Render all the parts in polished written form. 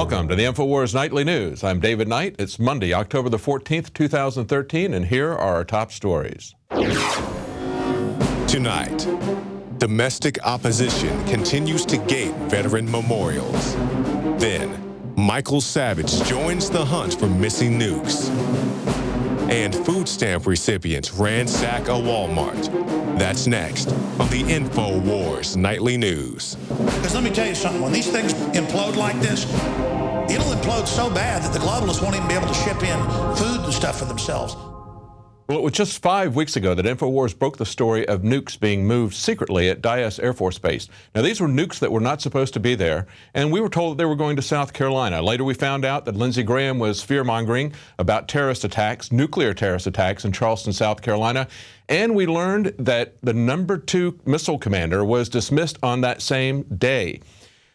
Welcome to the Infowars Nightly News. I'm David Knight. It's Monday, October the 14th, 2013, and here are our top stories. Tonight, domestic opposition continues to gate veteran memorials. Then, Michael Savage joins the hunt for missing nukes. And food stamp recipients ransack a Wal-Mart. That's next on the Infowars Nightly News. Because let me tell you something, when these things implode like this, it'll implode so bad that the globalists won't even be able to ship in food and stuff for themselves. Well, it was just 5 weeks ago that Infowars broke the story of nukes being moved secretly at Dyess Air Force Base. Now, these were nukes that were not supposed to be there, and we were told that they were going to South Carolina. Later, we found out that Lindsey Graham was fear-mongering about terrorist attacks, nuclear terrorist attacks in Charleston, South Carolina, and we learned that the number 2 missile commander was dismissed on that same day.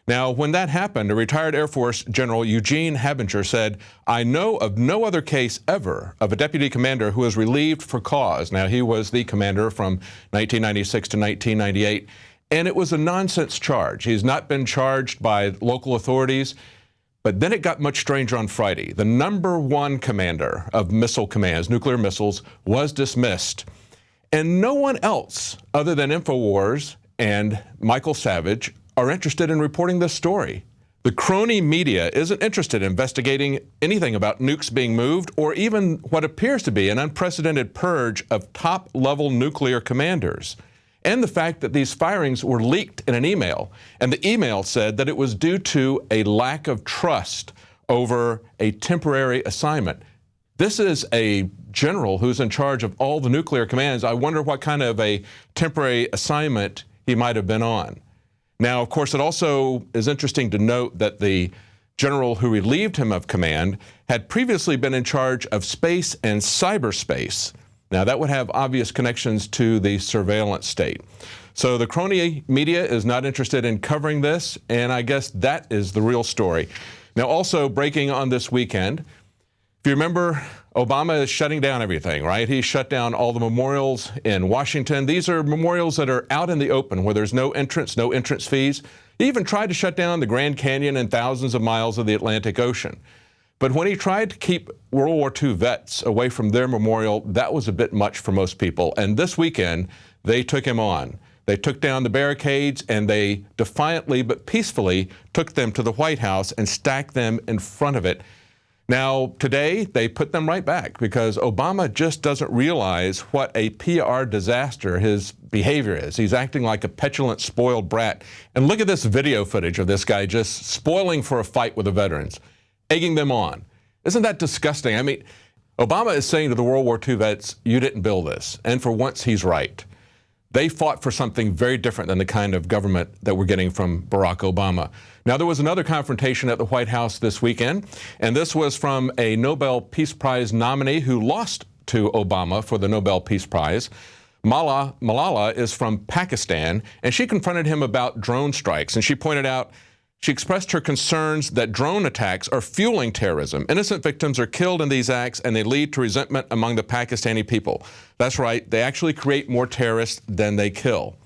Now, when that happened, a retired Air Force General Eugene Habinger said, "I know of no other case ever of a deputy commander who was relieved for cause." Now, he was the commander from 1996 to 1998, and it was a nonsense charge. He's not been charged by local authorities. But then it got much stranger on Friday. The number 1 commander of missile commands, nuclear missiles, was dismissed. And no one else other than Infowars and Michael Savage are interested in reporting this story. The crony media isn't interested in investigating anything about nukes being moved or even what appears to be an unprecedented purge of top-level nuclear commanders. And the fact that these firings were leaked in an email, and the email said that it was due to a lack of trust over a temporary assignment. This is a general who's in charge of all the nuclear commands. I wonder what kind of a temporary assignment he might have been on. Now, of course, it also is interesting to note that the general who relieved him of command had previously been in charge of space and cyberspace. Now, that would have obvious connections to the surveillance state. So the crony media is not interested in covering this, and I guess that is the real story. Now, also breaking on this weekend, if you remember, Obama is shutting down everything, right? He shut down all the memorials in Washington. These are memorials that are out in the open where there's no entrance fees. He even tried to shut down the Grand Canyon and thousands of miles of the Atlantic Ocean. But when he tried to keep World War II vets away from their memorial, that was a bit much for most people. And this weekend, they took him on. They took down the barricades, and they defiantly but peacefully took them to the White House and stacked them in front of it. Now, today, they put them right back because Obama just doesn't realize what a PR disaster his behavior is. He's acting like a petulant, spoiled brat. And look at this video footage of this guy just spoiling for a fight with the veterans, egging them on. Isn't that disgusting? I mean, Obama is saying to the World War II vets, you didn't build this. And for once, he's right. They fought for something very different than the kind of government that we're getting from Barack Obama. Now, there was another confrontation at the White House this weekend, and this was from a Nobel Peace Prize nominee who lost to Obama for the Nobel Peace Prize. Malala is from Pakistan, and she confronted him about drone strikes, and she expressed her concerns that drone attacks are fueling terrorism. Innocent victims are killed in these acts, and they lead to resentment among the Pakistani people. That's right, they actually create more terrorists than they kill.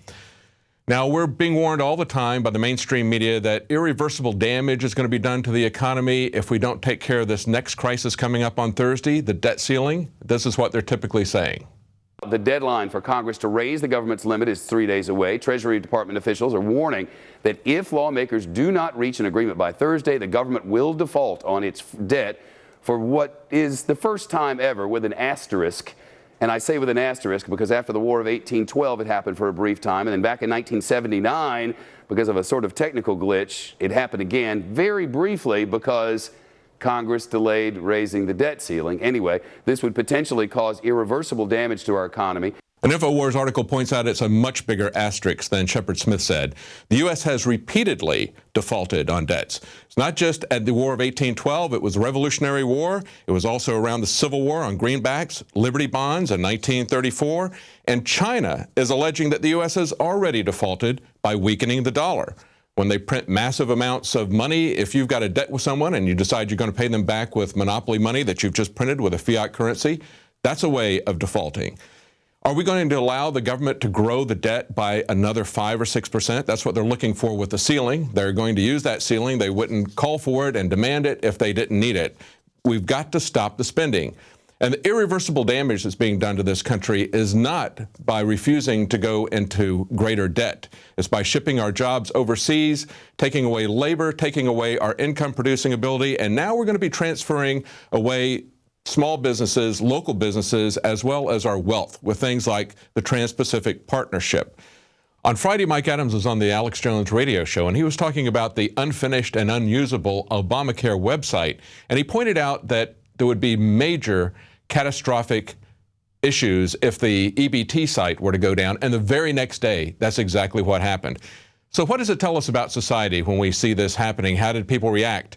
Now, we're being warned all the time by the mainstream media that irreversible damage is going to be done to the economy if we don't take care of this next crisis coming up on Thursday, the debt ceiling. This is what they're typically saying. The deadline for Congress to raise the government's limit is 3 days away. Treasury Department officials are warning that if lawmakers do not reach an agreement by Thursday, the government will default on its debt for what is the first time ever with an asterisk. And I say with an asterisk because after the War of 1812, it happened for a brief time. And then back in 1979, because of a sort of technical glitch, it happened again very briefly because Congress delayed raising the debt ceiling. Anyway, this would potentially cause irreversible damage to our economy. An Infowars article points out it's a much bigger asterisk than Shepard Smith said. The U.S. has repeatedly defaulted on debts. It's not just at the War of 1812. It was the Revolutionary War. It was also around the Civil War on greenbacks, Liberty bonds in 1934. And China is alleging that the U.S. has already defaulted by weakening the dollar. When they print massive amounts of money, if you've got a debt with someone and you decide you're going to pay them back with monopoly money that you've just printed with a fiat currency, that's a way of defaulting. Are we going to allow the government to grow the debt by another 5 or 6%? That's what they're looking for with the ceiling. They're going to use that ceiling. They wouldn't call for it and demand it if they didn't need it. We've got to stop the spending. And the irreversible damage that's being done to this country is not by refusing to go into greater debt. It's by shipping our jobs overseas, taking away labor, taking away our income-producing ability, and now we're going to be transferring away small businesses, local businesses, as well as our wealth with things like the Trans-Pacific Partnership. On Friday, Mike Adams was on the Alex Jones radio show, and he was talking about the unfinished and unusable Obamacare website, and he pointed out that there would be major catastrophic issues if the EBT site were to go down, and the very next day, that's exactly what happened. So what does it tell us about society when we see this happening? How did people react?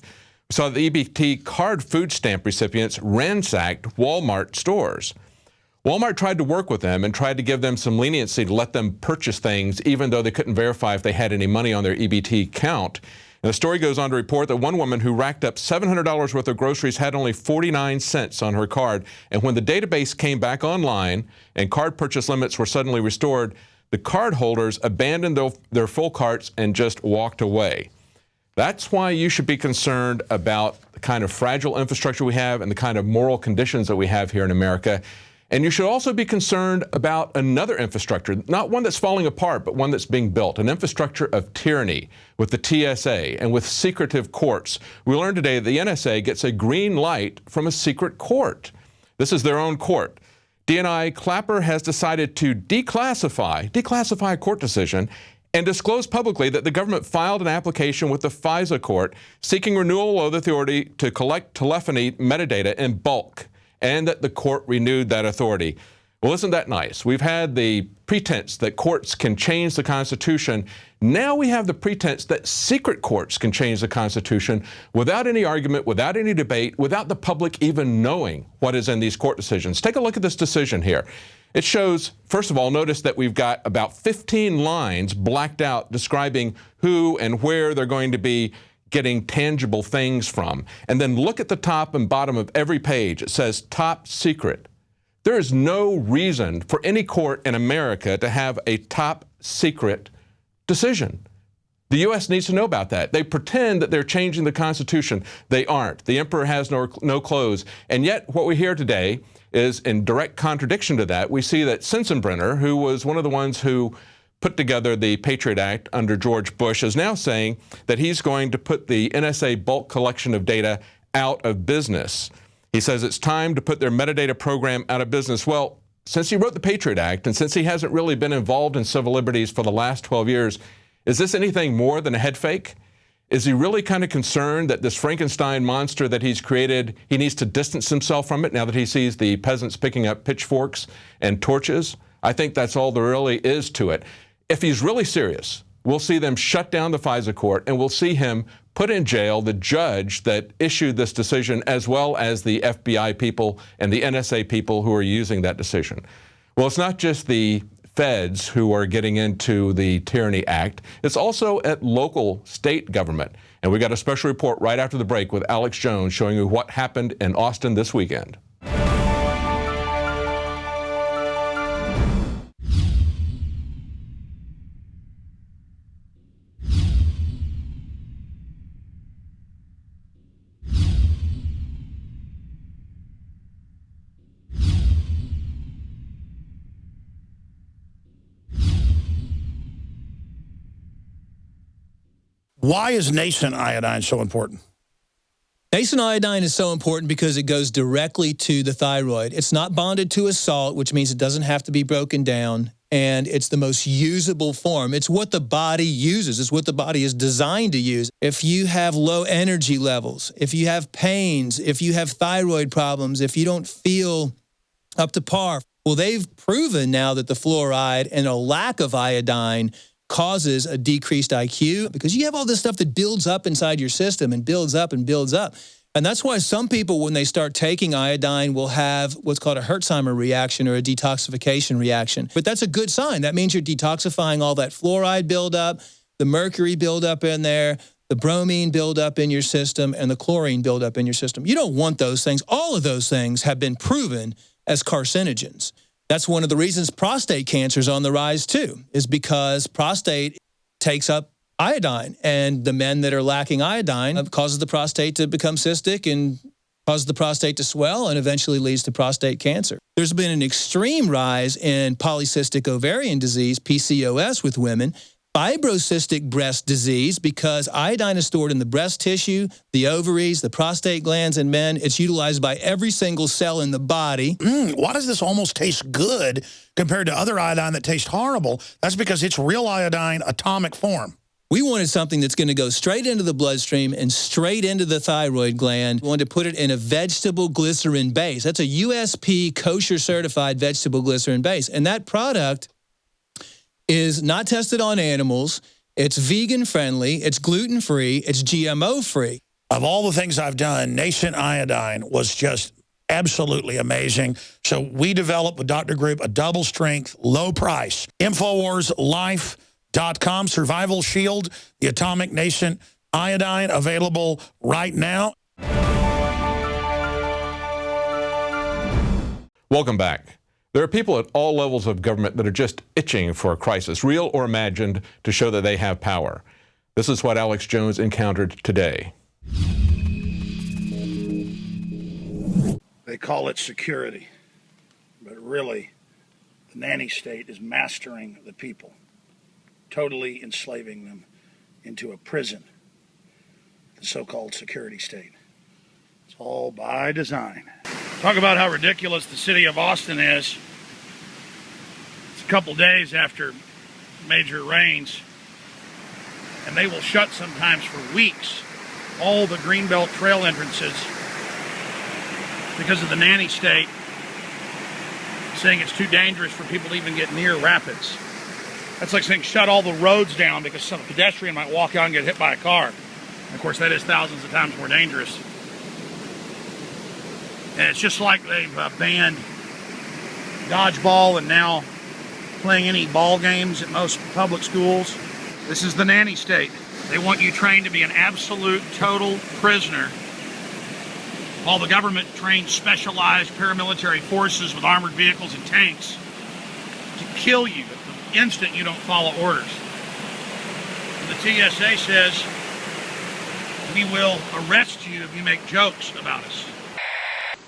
We saw the EBT card food stamp recipients ransacked Wal-Mart stores. Wal-Mart tried to work with them and tried to give them some leniency to let them purchase things even though they couldn't verify if they had any money on their EBT account. And the story goes on to report that one woman who racked up $700 worth of groceries had only 49 cents on her card. And when the database came back online and card purchase limits were suddenly restored, the card holders abandoned their full carts and just walked away. That's why you should be concerned about the kind of fragile infrastructure we have and the kind of moral conditions that we have here in America. And you should also be concerned about another infrastructure, not one that's falling apart, but one that's being built, an infrastructure of tyranny with the TSA and with secretive courts. We learned today that the NSA gets a green light from a secret court. This is their own court. DNI Clapper has decided to declassify a court decision and disclosed publicly that the government filed an application with the FISA court seeking renewal of the authority to collect telephony metadata in bulk, and that the court renewed that authority. Well, isn't that nice? We've had the pretense that courts can change the Constitution. Now we have the pretense that secret courts can change the Constitution without any argument, without any debate, without the public even knowing what is in these court decisions. Take a look at this decision here. It shows, first of all, notice that we've got about 15 lines blacked out describing who and where they're going to be getting tangible things from. And then look at the top and bottom of every page. It says top secret. There is no reason for any court in America to have a top secret decision. The U.S. needs to know about that. They pretend that they're changing the Constitution. They aren't. The emperor has no clothes. And yet what we hear today is in direct contradiction to that. We see that Sensenbrenner, who was one of the ones who put together the Patriot Act under George Bush, is now saying that he's going to put the NSA bulk collection of data out of business. He says it's time to put their metadata program out of business. Well, since he wrote the Patriot Act and since he hasn't really been involved in civil liberties for the last 12 years, is this anything more than a head fake? Is he really kind of concerned that this Frankenstein monster that he's created, he needs to distance himself from it now that he sees the peasants picking up pitchforks and torches? I think that's all there really is to it. If he's really serious, we'll see them shut down the FISA court and we'll see him put in jail the judge that issued this decision, as well as the FBI people and the NSA people who are using that decision. Well, it's not just the feds who are getting into the Tyranny Act. It's also at local state government. And we got a special report right after the break with Alex Jones showing you what happened in Austin this weekend. Why is nascent iodine so important? Nascent iodine is so important because it goes directly to the thyroid. It's not bonded to a salt, which means it doesn't have to be broken down, and it's the most usable form. It's what the body uses. It's what the body is designed to use. If you have low energy levels, if you have pains, if you have thyroid problems, if you don't feel up to par, well, they've proven now that the fluoride and a lack of iodine causes a decreased IQ, because you have all this stuff that builds up inside your system and builds up and builds up. And that's why some people, when they start taking iodine, will have what's called a Herxheimer reaction or a detoxification reaction. But that's a good sign. That means you're detoxifying all that fluoride buildup, the mercury buildup in there, the bromine buildup in your system, and the chlorine buildup in your system. You don't want those things. All of those things have been proven as carcinogens. That's one of the reasons prostate cancer is on the rise too, is because prostate takes up iodine, and the men that are lacking iodine causes the prostate to become cystic and causes the prostate to swell and eventually leads to prostate cancer. There's been an extreme rise in polycystic ovarian disease, PCOS, with women, fibrocystic breast disease, because iodine is stored in the breast tissue, the ovaries, the prostate glands in men. It's utilized by every single cell in the body. Why does this almost taste good compared to other iodine that tastes horrible? That's because it's real iodine atomic form. We wanted something that's going to go straight into the bloodstream and straight into the thyroid gland. We wanted to put it in a vegetable glycerin base. That's a USP kosher certified vegetable glycerin base. And that product is not tested on animals. It's vegan friendly. It's gluten free. It's GMO free. Of all the things I've done, Nascent Iodine was just absolutely amazing. So we developed with Dr. Group a double strength, low price. InfoWarsLife.com, Survival Shield, the Atomic Nascent Iodine, available right now. Welcome back. There are people at all levels of government that are just itching for a crisis, real or imagined, to show that they have power. This is what Alex Jones encountered today. They call it security, but really, the nanny state is mastering the people, totally enslaving them into a prison, the so-called security state. It's all by design. Talk about how ridiculous the city of Austin is. It's a couple days after major rains, and they will shut sometimes for weeks all the Greenbelt Trail entrances because of the nanny state saying it's too dangerous for people to even get near rapids. That's like saying shut all the roads down because some pedestrian might walk out and get hit by a car. And of course, that is thousands of times more dangerous. And it's just like they've banned dodgeball and now playing any ball games at most public schools. This is the nanny state. They want you trained to be an absolute, total prisoner, while the government trains specialized paramilitary forces with armored vehicles and tanks to kill you at the instant you don't follow orders. And the TSA says, we will arrest you if you make jokes about us.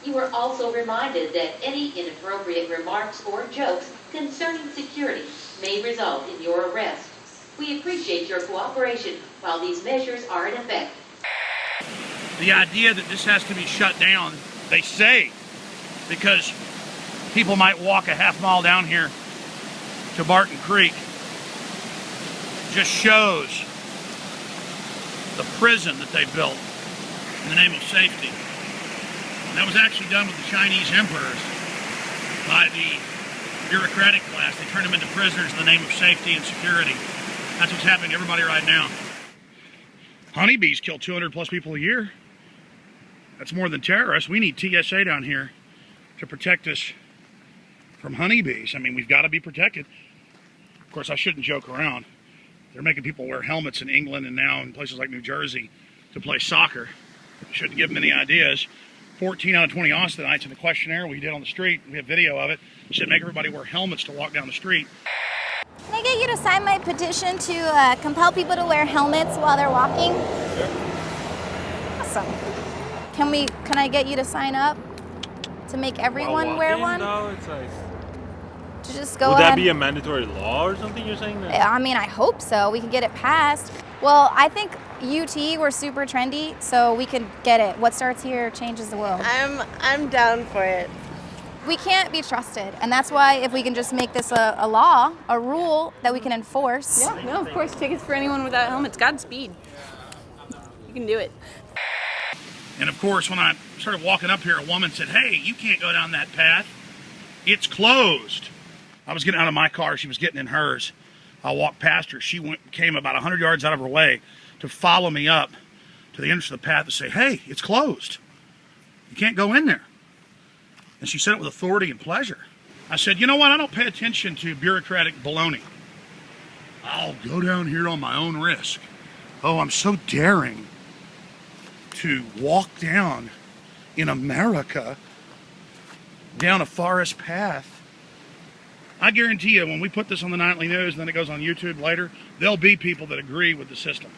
You are also reminded that any inappropriate remarks or jokes concerning security may result in your arrest. We appreciate your cooperation while these measures are in effect. The idea that this has to be shut down, they say, because people might walk a half mile down here to Barton Creek, just shows the prison that they built in the name of safety. And that was actually done with the Chinese emperors by the bureaucratic class. They turned them into prisoners in the name of safety and security. That's what's happening to everybody right now. Honeybees kill 200 plus people a year. That's more than terrorists. We need TSA down here to protect us from honeybees. I mean, we've got to be protected. Of course, I shouldn't joke around. They're making people wear helmets in England and now in places like New Jersey to play soccer. Shouldn't give them any ideas. 14 out of 20 Austinites in the questionnaire we did on the street, we have video of it, should make everybody wear helmets to walk down the street. Can I get you to sign my petition to compel people to wear helmets while they're walking? Sure. Awesome. Can I get you to sign up to make everyone wear one? No, it's like... To just go Would ahead. that be a mandatory law or something you're saying? I mean, I hope so. We can get it passed. Well, I think UT, we're super trendy, so we can get it. What starts here changes the world. I'm down for it. We can't be trusted, and that's why if we can just make this a law, a rule that we can enforce. Yeah, no, of course, tickets for anyone without helmets. Godspeed. You can do it. And of course, when I started walking up here, a woman said, hey, you can't go down that path. It's closed. I was getting out of my car. She was getting in hers. I walked past her. She came about 100 yards out of her way to follow me up to the entrance of the path to say, hey, it's closed. You can't go in there. And she said it with authority and pleasure. I said, you know what? I don't pay attention to bureaucratic baloney. I'll go down here on my own risk. Oh, I'm so daring to walk down in America down a forest path I guarantee you, when we put this on the nightly news and then it goes on YouTube later, there'll be people that agree with the system.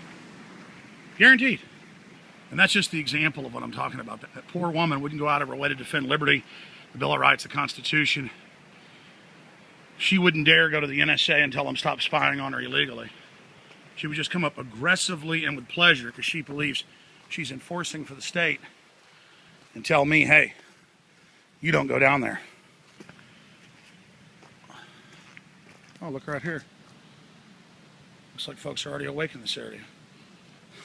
Guaranteed. And that's just the example of what I'm talking about. That poor woman wouldn't go out of her way to defend liberty, the Bill of Rights, the Constitution. She wouldn't dare go to the NSA and tell them stop spying on her illegally. She would just come up aggressively and with pleasure because she believes she's enforcing for the state and tell me, hey, you don't go down there. Oh, look right here. Looks like folks are already awake in this area.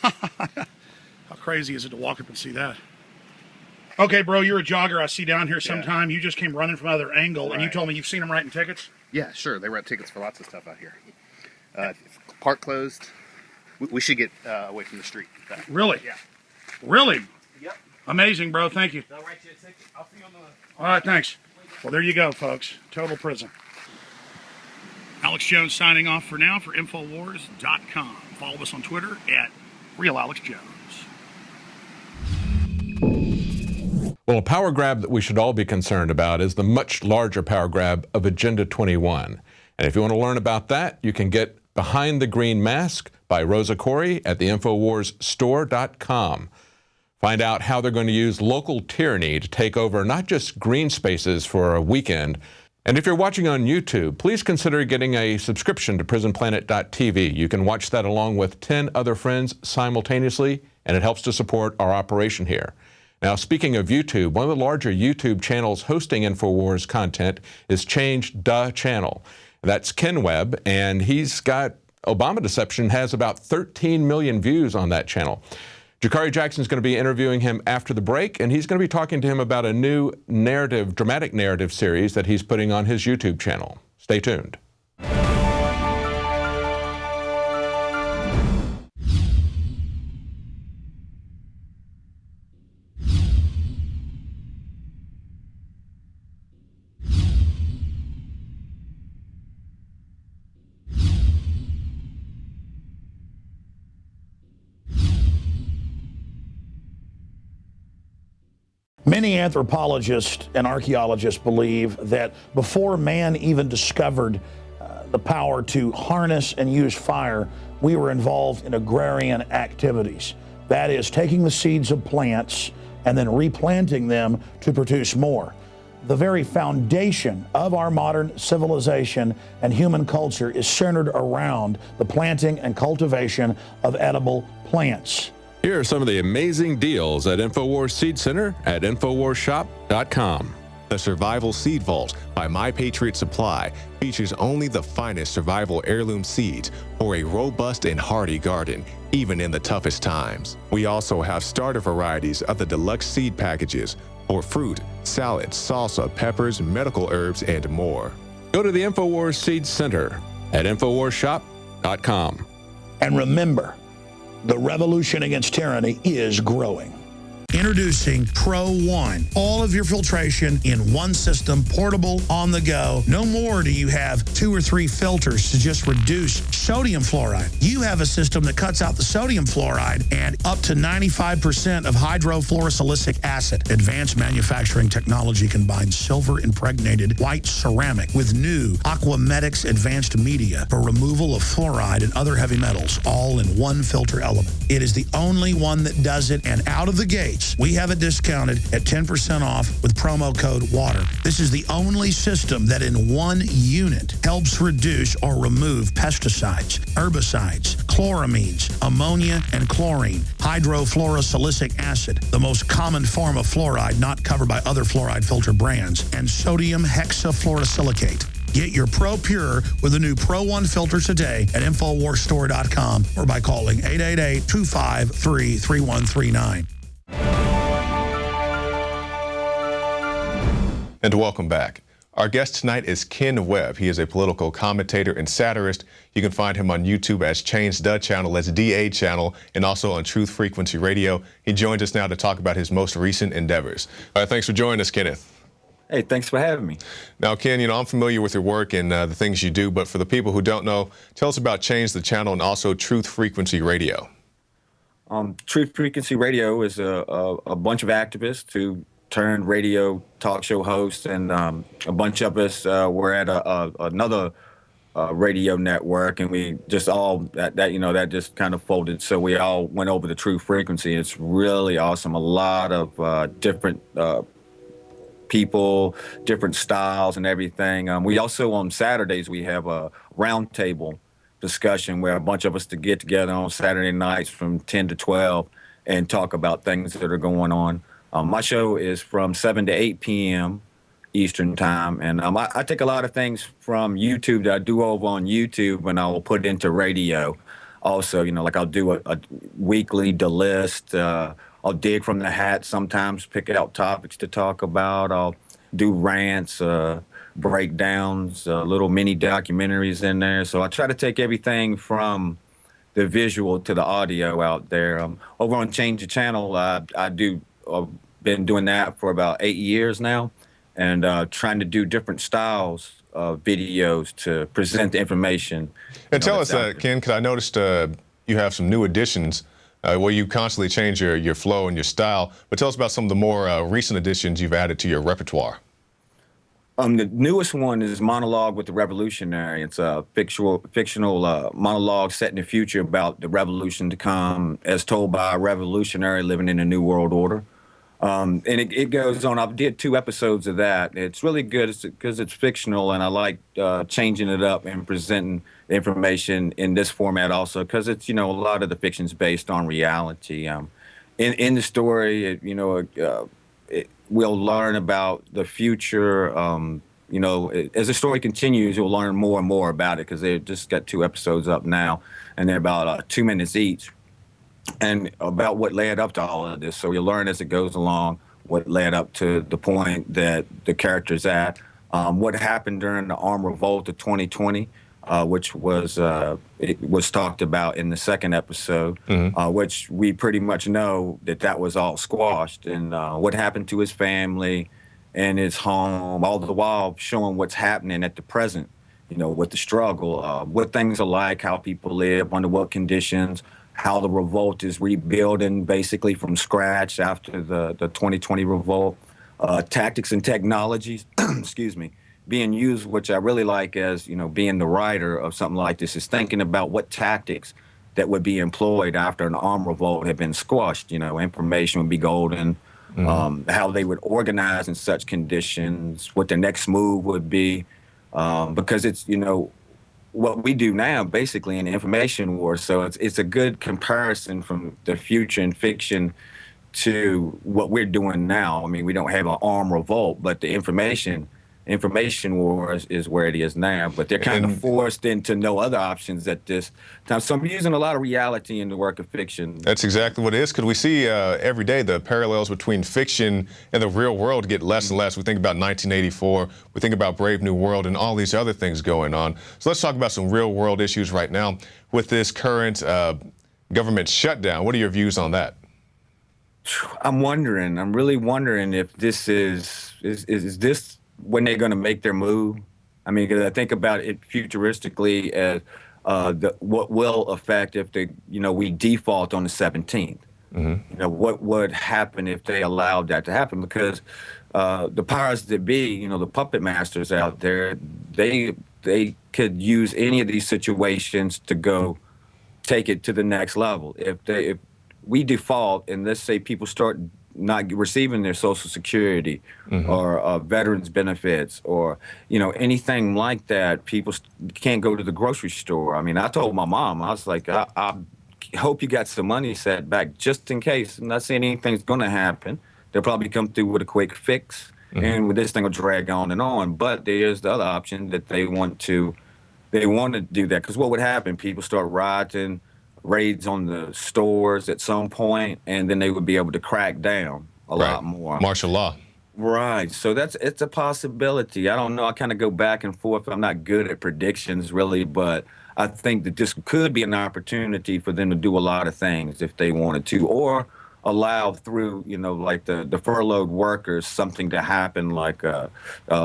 How crazy is it to walk up and see that? Okay, bro, you're a jogger I see down here sometime. You just came running from another angle, and you told me you've seen them writing tickets? Yeah, sure. They write tickets for lots of stuff out here. Park closed. We should get away from the street. Really? Yeah. Really? Yep. Amazing, bro. Thank you. They'll write you a ticket. I'll see you on the... All right, thanks. Well, there you go, folks. Total prison. Alex Jones signing off for now for Infowars.com. Follow us on Twitter at RealAlexJones. Well, a power grab that we should all be concerned about is the much larger power grab of Agenda 21. And if you want to learn about that, you can get Behind the Green Mask by Rosa Corey at the InfoWarsStore.com. Find out how they're going to use local tyranny to take over not just green spaces for a weekend. And if you're watching on YouTube, please consider getting a subscription to PrisonPlanet.tv. You can watch that along with 10 other friends simultaneously, and it helps to support our operation here. Now, speaking of YouTube, one of the larger YouTube channels hosting Infowars content is Change the Channel. That's Ken Webb, and he's got Obama Deception, has about 13 million views on that channel. Jakari Jackson's going to be interviewing him after the break, and he's going to be talking to him about a new narrative, dramatic narrative series that he's putting on his YouTube channel. Stay tuned. Many anthropologists and archaeologists believe that before man even discovered the power to harness and use fire, we were involved in agrarian activities. That is, taking the seeds of plants and then replanting them to produce more. The very foundation of our modern civilization and human culture is centered around the planting and cultivation of edible plants. Here are some of the amazing deals at InfoWars Seed Center at InfoWarsShop.com. The Survival Seed Vault by My Patriot Supply features only the finest survival heirloom seeds for a robust and hardy garden, even in the toughest times. We also have starter varieties of the deluxe seed packages for fruit, salads, salsa, peppers, medical herbs, and more. Go to the InfoWars Seed Center at InfoWarsShop.com. And remember, the revolution against tyranny is growing. Introducing Pro One. All of your filtration in one system, portable, on the go. No more do you have 2 or 3 filters to just reduce sodium fluoride. You have a system that cuts out the sodium fluoride and up to 95% of hydrofluorosilicic acid. Advanced manufacturing technology combines silver-impregnated white ceramic with new Aquamedics advanced media for removal of fluoride and other heavy metals, all in one filter element. It is the only one that does it, and out of the gates, we have it discounted at 10% off with promo code WATER. This is the only system that in one unit helps reduce or remove pesticides, herbicides, chloramines, ammonia, and chlorine, hydrofluorosilicic acid, the most common form of fluoride not covered by other fluoride filter brands, and sodium hexafluorosilicate. Get your Pro Pure with the new Pro One filter today at InfoWarsStore.com or by calling 888-253-3139. And welcome back. Our guest tonight is Ken Webb. He is a political commentator and satirist. You can find him on YouTube as Change the Channel, that's DA Channel, and also on Truth Frequency Radio. He joins us now to talk about his most recent endeavors. All right, thanks for joining us, Kenneth. Hey, thanks for having me. Now, Ken, I'm familiar with your work and the things you do, but for the people who don't know, tell us about Change the Channel and also Truth Frequency Radio. Truth Frequency Radio is a bunch of activists who turned radio talk show host, and a bunch of us were at another radio network, and we just all that just kind of folded. So we all went over the True Frequency. It's really awesome. A lot of different people, different styles, and everything. We also on Saturdays we have a roundtable discussion where a bunch of us to get together on Saturday nights from 10 to 12 and talk about things that are going on. My show is from 7 to 8 p.m. Eastern time, and I take a lot of things from YouTube that I do over on YouTube, and I will put it into radio. Also, like I'll do a weekly list. I'll dig from the hat sometimes, pick out topics to talk about. I'll do rants, breakdowns, little mini documentaries in there. So I try to take everything from the visual to the audio out there. Over on Change the Channel, I've been doing that for about 8 years now, and trying to do different styles of videos to present the information. And tell us, Ken, because I noticed you have some new additions where you constantly change your flow and your style, but tell us about some of the more recent additions you've added to your repertoire. The newest one is Monologue with the Revolutionary. It's a fictional monologue set in the future about the revolution to come, as told by a revolutionary living in a new world order. And it goes on. I did 2 episodes of that. It's really good because it's fictional, and I like changing it up and presenting information in this format also, because it's, a lot of the fiction's based on reality. In the story, we'll learn about the future. As the story continues, you'll learn more and more about it, because they've just got 2 episodes up now, and they're about 2 minutes each, and about what led up to all of this. So you'll learn as it goes along what led up to the point that the character's at, what happened during the armed revolt of 2020, which was it was talked about in the 2nd episode, which we pretty much know that was all squashed, and what happened to his family and his home, all the while showing what's happening at the present, with the struggle, what things are like, how people live, under what conditions, how the revolt is rebuilding basically from scratch after the 2020 revolt, tactics and technologies, excuse me, being used, which I really like as, being the writer of something like this, is thinking about what tactics that would be employed after an armed revolt had been squashed. Information would be golden, how they would organize in such conditions, what their next move would be, because it's, what we do now basically in the information war. So it's a good comparison from the future in fiction to what we're doing now. I mean, we don't have an armed revolt, but the information war is where it is now, but they're kind of forced into no other options at this time. So I'm using a lot of reality in the work of fiction. That's exactly what it is, because we see every day the parallels between fiction and the real world get less and less. We think about 1984, we think about Brave New World, and all these other things going on. So let's talk about some real world issues right now with this current government shutdown. What are your views on that? I'm really wondering if this is this when they're going to make their move. I mean, because I think about it futuristically as what will affect if we default on the 17th. What would happen if they allowed that to happen? Because the powers that be, the puppet masters out there, they could use any of these situations to go take it to the next level. If we default, and let's say people start not receiving their Social Security or veterans benefits or anything like that, people can't go to the grocery store. I mean, I told my mom, I was like, I hope you got some money set back just in case. I'm not saying anything's going to happen. They'll probably come through with a quick fix, and this thing will drag on and on. But there's the other option that they want to do that, because what would happen? People start rioting, raids on the stores at some point, and then they would be able to crack down a lot more. Martial law. Right. So it's a possibility. I don't know. I kind of go back and forth. I'm not good at predictions, really, but I think that this could be an opportunity for them to do a lot of things if they wanted to, or allow through, you know, like the furloughed workers, something to happen like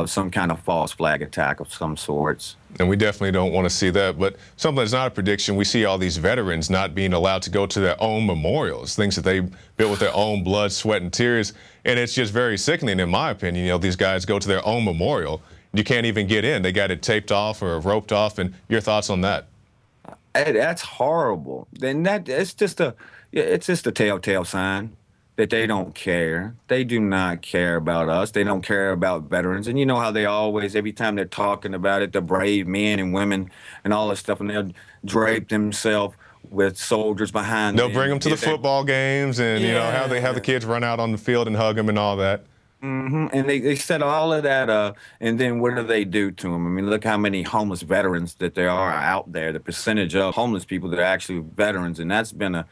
some kind of false flag attack of some sorts. And we definitely don't want to see that. But something that's not a prediction, we see all these veterans not being allowed to go to their own memorials, things that they built with their own blood, sweat, and tears. And it's just very sickening, in my opinion. You know, these guys go to their own memorial. You can't even get in. They got it taped off or roped off. And your thoughts on that? That's horrible. Then it's just a telltale sign that they don't care. They do not care about us. They don't care about veterans. And you know how they always, every time they're talking about it, the brave men and women and all this stuff, and they'll drape themselves with soldiers behind them. They'll bring them to the football games and, you know, have the kids run out on the field and hug them and all that. And they set all of that up, and then what do they do to them? I mean, look how many homeless veterans that there are out there, the percentage of homeless people that are actually veterans, and that's been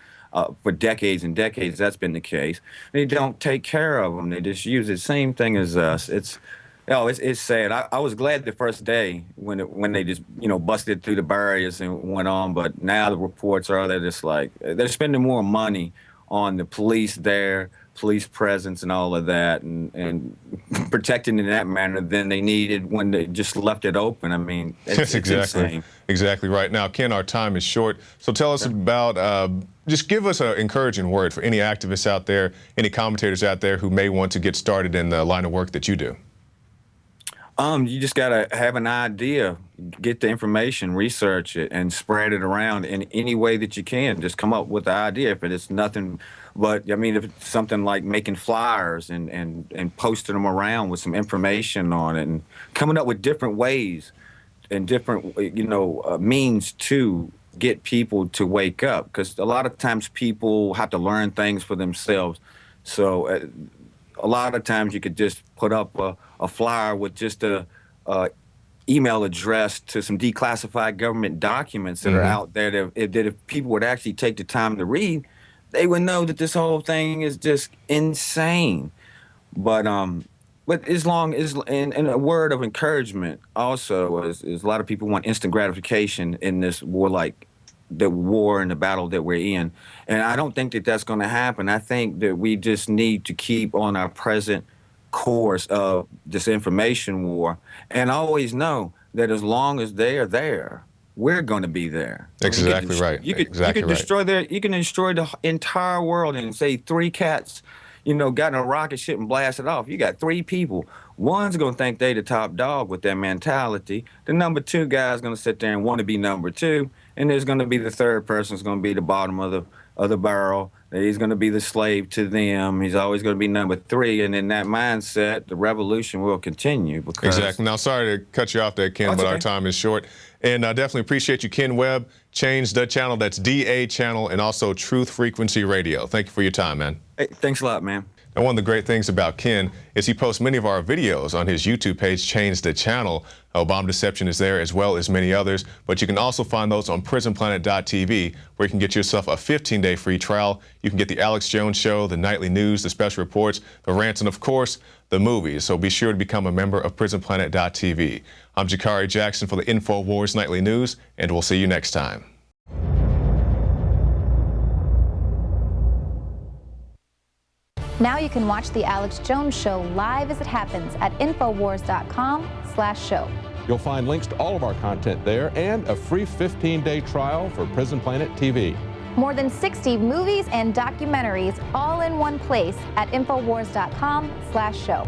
for decades and decades, that's been the case. They don't take care of them. They just use the same thing as us. It's sad. I was glad the first day when they just, you know, busted through the barriers and went on, but now the reports are they're just like, they're spending more money on the police there, police presence and all of that, and protecting in that manner than they needed when they just left it open. I mean, it's exactly right. Now, Ken, our time is short, so tell us about, just give us an encouraging word for any activists out there, any commentators out there who may want to get started in the line of work that you do. You just gotta have an idea, get the information, research it, and spread it around in any way that you can. Just come up with the idea. If it's nothing but, I mean, if it's something like making flyers and posting them around with some information on it, and coming up with different ways and different, you know, means to get people to wake up. Because a lot of times people have to learn things for themselves. So a lot of times you could just put up a flyer with just a email address to some declassified government documents that are out there that if people would actually take the time to read, they would know that this whole thing is just insane. But as long as, and a word of encouragement also is a lot of people want instant gratification in this war, like the war and the battle that we're in. And I don't think that that's going to happen. I think that we just need to keep on our present course of this information war and always know that as long as they are there, we're going to be there. Exactly right. You can destroy the entire world and say 3 cats, you know, got in a rocket ship and blasted off. You got 3 people. One's going to think they the top dog with their mentality. The number 2 guy's going to sit there and want to be number 2. And there's going to be the third person's going to be the bottom of the barrel. He's going to be the slave to them. He's always going to be number 3. And in that mindset, the revolution will continue. Exactly. Now, sorry to cut you off there, Ken, but our time is short. And I definitely appreciate you, Ken Webb. Change the channel. That's DA channel, and also Truth Frequency Radio. Thank you for your time, man. Hey, thanks a lot, man. And one of the great things about Ken is he posts many of our videos on his YouTube page, Change the Channel. Bomb Deception is there, as well as many others. But you can also find those on prisonplanet.tv, where you can get yourself a 15-day free trial. You can get the Alex Jones Show, the nightly news, the special reports, the rants, and of course, the movies. So be sure to become a member of prisonplanet.tv. I'm Jakari Jackson for the Infowars Nightly News, and we'll see you next time. Now you can watch the Alex Jones Show live as it happens at Infowars.com/show. You'll find links to all of our content there and a free 15-day trial for Prison Planet TV. More than 60 movies and documentaries all in one place at Infowars.com/show.